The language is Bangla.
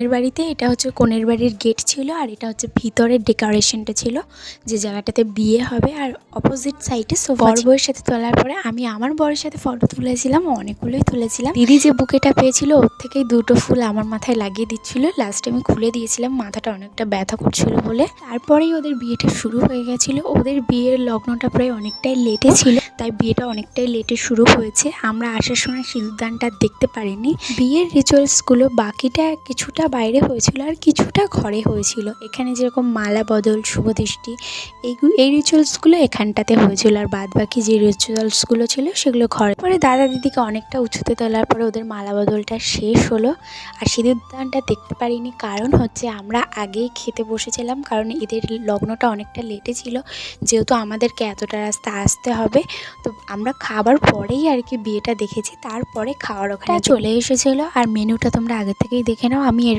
এর বাড়িতে এটা হচ্ছে কনের বাড়ির গেট ছিল আর এটা হচ্ছে ভিতরের ডেকোরেশনটা ছিল যে জায়গাটাতে বিয়ে হবে। আর অপোজিট সাইডে সোফা বউয়ের সাথে তোলার পরে আমি আমার বরের সাথে ফটো তুলেছিলাম, অনেকগুলোই তুলেছিলাম। দিদি যে বুকেটা পেয়েছিল ওর থেকেই দুটো ফুল আমার মাথায় লাগিয়ে দিচ্ছিল, লাস্টে আমি খুলে দিয়েছিলাম, মাথাটা অনেকটা ব্যথা করছিল বলে। তারপরেই ওদের বিয়েটা শুরু হয়ে গেছিলো। ওদের বিয়ের লগ্নটা প্রায় অনেকটাই লেটে ছিল, তাই বিয়েটা অনেকটাই লেটে শুরু হয়েছে। আমরা আসার সময় সিঁদুরদানটা দেখতে পারিনি। বিয়ের রিচুয়ালসগুলো বাকিটা কিছুটা বাইরে হয়েছিল আর কিছুটা ঘরে হয়েছিল। এখানে যেরকম মালা বদল, শুভদৃষ্টি, এই রিচুয়ালসগুলো এখানটাতে হয়েছিল, আর বাদ বাকি যে রিচুয়ালসগুলো ছিল সেগুলো ঘরে। পরে দাদা দিদিকে অনেকটা উঁচুতে তোলার পরে ওদের মালা বদলটা শেষ হলো। আর সিঁদুরদানটা দেখতে পারিনি, কারণ হচ্ছে আমরা আগেই খেতে বসেছিলাম, কারণ এদের লগ্নটা অনেকটা লেটে ছিল, যেহেতু আমাদেরকে এতটা রাস্তা আসতে হবে। তো আমরা খাবার পরেই আর কি বিয়েটা দেখেছি, তারপরে খাওয়ার ওখানে চলে এসেছিলো। আর মেনুটা তোমরা আগে থেকেই দেখে নাও, আমি এর